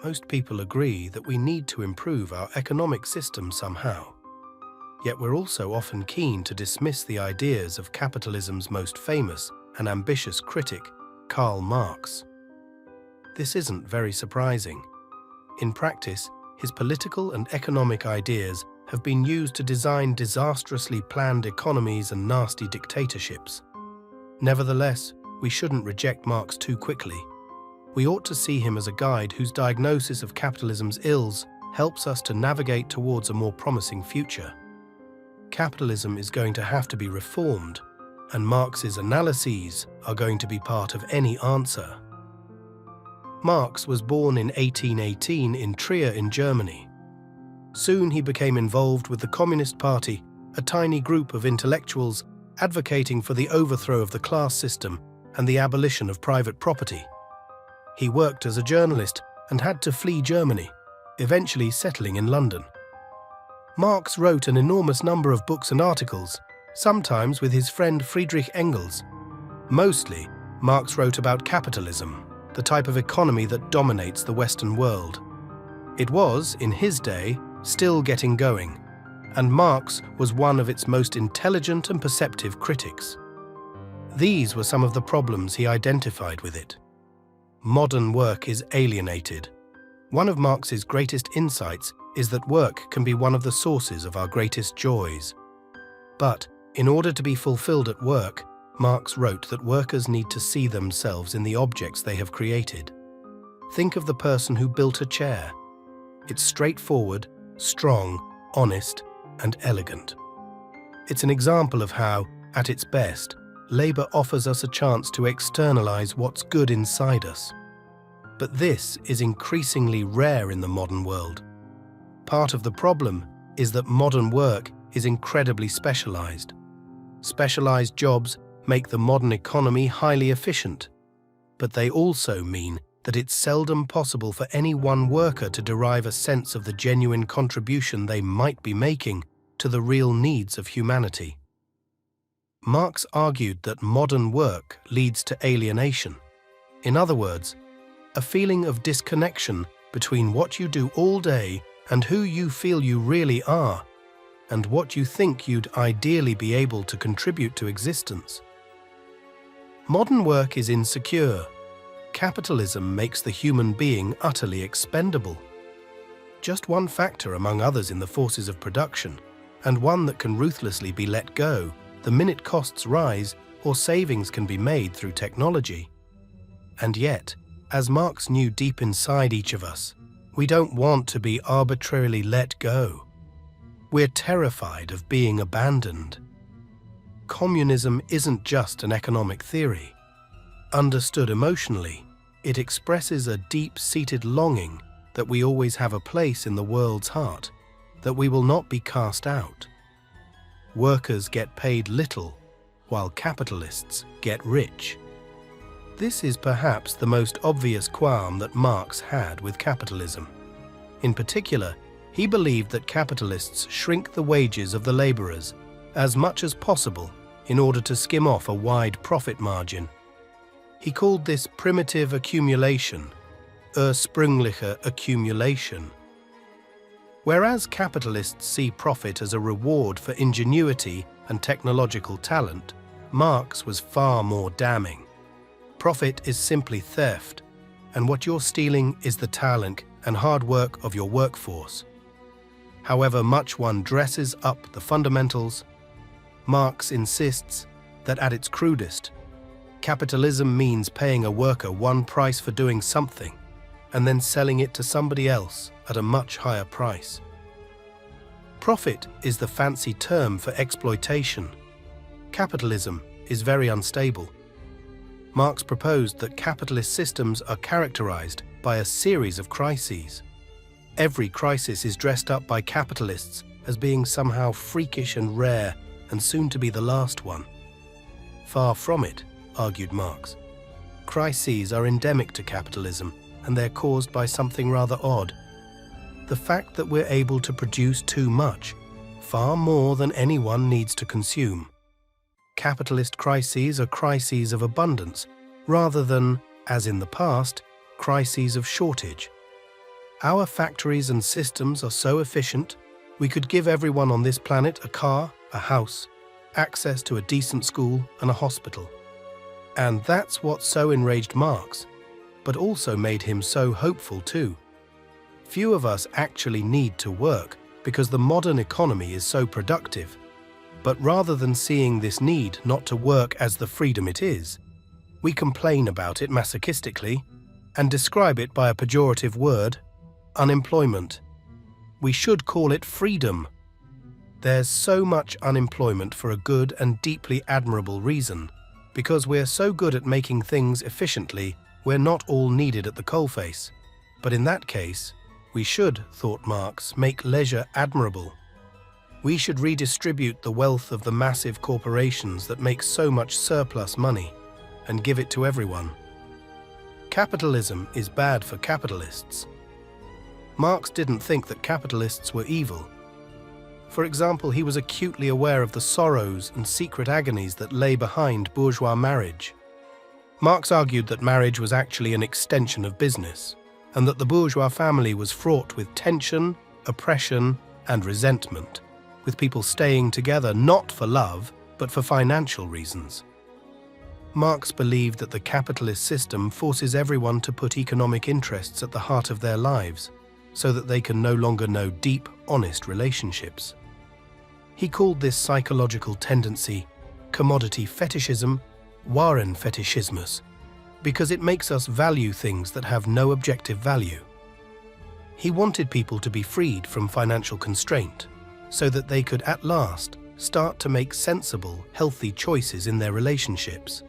Most people agree that we need to improve our economic system somehow. Yet we're also often keen to dismiss the ideas of capitalism's most famous and ambitious critic, Karl Marx. This isn't very surprising. In practice, his political and economic ideas have been used to design disastrously planned economies and nasty dictatorships. Nevertheless, we shouldn't reject Marx too quickly. We ought to see him as a guide whose diagnosis of capitalism's ills helps us to navigate towards a more promising future. Capitalism is going to have to be reformed, and Marx's analyses are going to be part of any answer. Marx was born in 1818 in Trier in Germany. Soon he became involved with the Communist Party, a tiny group of intellectuals advocating for the overthrow of the class system and the abolition of private property. He worked as a journalist and had to flee Germany, eventually settling in London. Marx wrote an enormous number of books and articles, sometimes with his friend Friedrich Engels. Mostly, Marx wrote about capitalism, the type of economy that dominates the Western world. It was, in his day, still getting going, and Marx was one of its most intelligent and perceptive critics. These were some of the problems he identified with it. Modern work is alienated. One of Marx's greatest insights is that work can be one of the sources of our greatest joys. But, in order to be fulfilled at work, Marx wrote that workers need to see themselves in the objects they have created. Think of the person who built a chair. It's straightforward, strong, honest, and elegant. It's an example of how, at its best, labor offers us a chance to externalize what's good inside us. But this is increasingly rare in the modern world. Part of the problem is that modern work is incredibly specialized. Specialized jobs make the modern economy highly efficient, but they also mean that it's seldom possible for any one worker to derive a sense of the genuine contribution they might be making to the real needs of humanity. Marx argued that modern work leads to alienation. In other words, a feeling of disconnection between what you do all day and who you feel you really are, and what you think you'd ideally be able to contribute to existence. Modern work is insecure. Capitalism makes the human being utterly expendable. Just one factor among others in the forces of production, and one that can ruthlessly be let go the minute costs rise or savings can be made through technology. And yet, as Marx knew deep inside each of us, we don't want to be arbitrarily let go. We're terrified of being abandoned. Communism isn't just an economic theory. Understood emotionally, it expresses a deep-seated longing that we always have a place in the world's heart, that we will not be cast out. Workers get paid little, while capitalists get rich. This is perhaps the most obvious qualm that Marx had with capitalism. In particular, he believed that capitalists shrink the wages of the laborers as much as possible in order to skim off a wide profit margin. He called this primitive accumulation, ursprüngliche Accumulation. Whereas capitalists see profit as a reward for ingenuity and technological talent, Marx was far more damning. Profit is simply theft, and what you're stealing is the talent and hard work of your workforce. However much one dresses up the fundamentals, Marx insists that at its crudest, capitalism means paying a worker one price for doing something and then selling it to somebody else at a much higher price. Profit is the fancy term for exploitation. Capitalism is very unstable. Marx proposed that capitalist systems are characterized by a series of crises. Every crisis is dressed up by capitalists as being somehow freakish and rare and soon to be the last one. Far from it, argued Marx. Crises are endemic to capitalism, and they're caused by something rather odd. The fact that we're able to produce too much, far more than anyone needs to consume. Capitalist crises are crises of abundance, rather than, as in the past, crises of shortage. Our factories and systems are so efficient, we could give everyone on this planet a car, a house, access to a decent school and a hospital. And that's what so enraged Marx, but also made him so hopeful too. Few of us actually need to work because the modern economy is so productive. But rather than seeing this need not to work as the freedom it is, we complain about it masochistically and describe it by a pejorative word, unemployment. We should call it freedom. There's so much unemployment for a good and deeply admirable reason, because we're so good at making things efficiently, we're not all needed at the coalface. But in that case, we should, thought Marx, make leisure admirable. We should redistribute the wealth of the massive corporations that make so much surplus money and give it to everyone. Capitalism is bad for capitalists. Marx didn't think that capitalists were evil. For example, he was acutely aware of the sorrows and secret agonies that lay behind bourgeois marriage. Marx argued that marriage was actually an extension of business, and that the bourgeois family was fraught with tension, oppression, and resentment, with people staying together not for love, but for financial reasons. Marx believed that the capitalist system forces everyone to put economic interests at the heart of their lives, so that they can no longer know deep, honest relationships. He called this psychological tendency commodity fetishism, Warenfetischismus, because it makes us value things that have no objective value. He wanted people to be freed from financial constraint, so that they could at last start to make sensible, healthy choices in their relationships.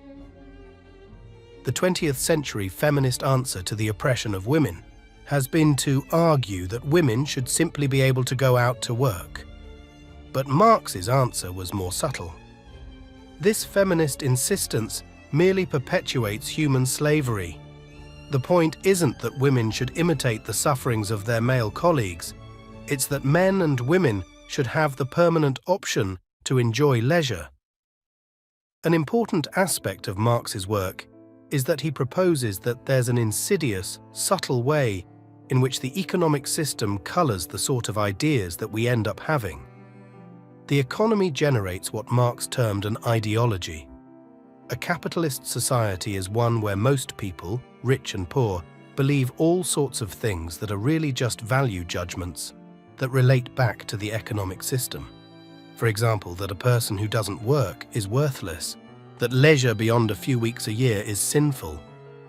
The 20th century feminist answer to the oppression of women has been to argue that women should simply be able to go out to work. But Marx's answer was more subtle. This feminist insistence merely perpetuates human slavery. The point isn't that women should imitate the sufferings of their male colleagues. It's that men and women should have the permanent option to enjoy leisure. An important aspect of Marx's work is that he proposes that there's an insidious, subtle way in which the economic system colors the sort of ideas that we end up having. The economy generates what Marx termed an ideology. A capitalist society is one where most people, rich and poor, believe all sorts of things that are really just value judgments that relate back to the economic system. For example, that a person who doesn't work is worthless, that leisure beyond a few weeks a year is sinful,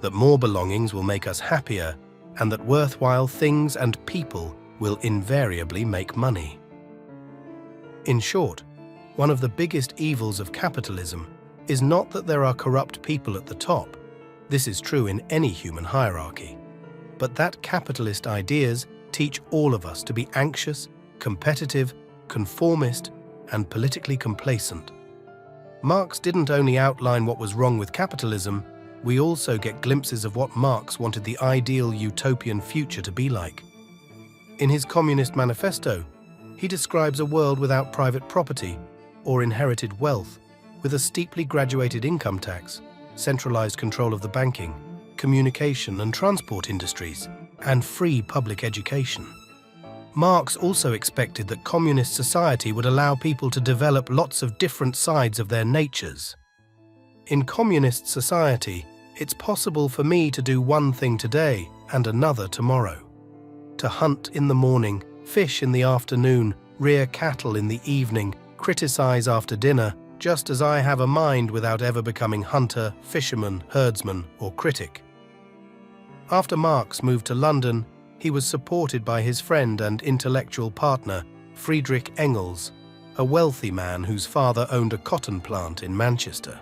that more belongings will make us happier, and that worthwhile things and people will invariably make money. In short, one of the biggest evils of capitalism is not that there are corrupt people at the top. This is true in any human hierarchy. But that capitalist ideas teach all of us to be anxious, competitive, conformist, and politically complacent. Marx didn't only outline what was wrong with capitalism, we also get glimpses of what Marx wanted the ideal utopian future to be like. In his Communist Manifesto, he describes a world without private property or inherited wealth, with a steeply graduated income tax, centralized control of the banking, communication and transport industries, and free public education. Marx also expected that communist society would allow people to develop lots of different sides of their natures. In communist society, it's possible for me to do one thing today and another tomorrow. To hunt in the morning, fish in the afternoon, rear cattle in the evening, criticize after dinner, just as I have a mind without ever becoming hunter, fisherman, herdsman, or critic. After Marx moved to London, he was supported by his friend and intellectual partner, Friedrich Engels, a wealthy man whose father owned a cotton plant in Manchester.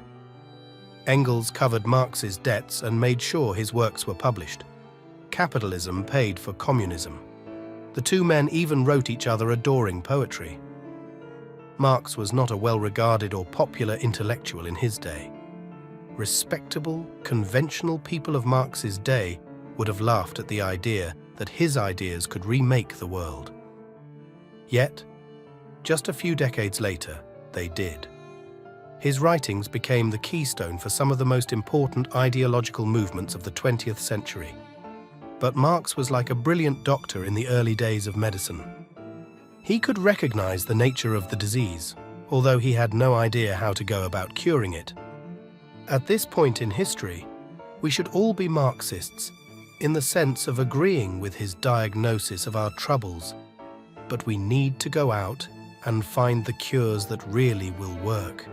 Engels covered Marx's debts and made sure his works were published. Capitalism paid for communism. The two men even wrote each other adoring poetry. Marx was not a well-regarded or popular intellectual in his day. Respectable, conventional people of Marx's day would have laughed at the idea that his ideas could remake the world. Yet, just a few decades later, they did. His writings became the keystone for some of the most important ideological movements of the 20th century. But Marx was like a brilliant doctor in the early days of medicine. He could recognize the nature of the disease, although he had no idea how to go about curing it. At this point in history, we should all be Marxists, in the sense of agreeing with his diagnosis of our troubles, but we need to go out and find the cures that really will work.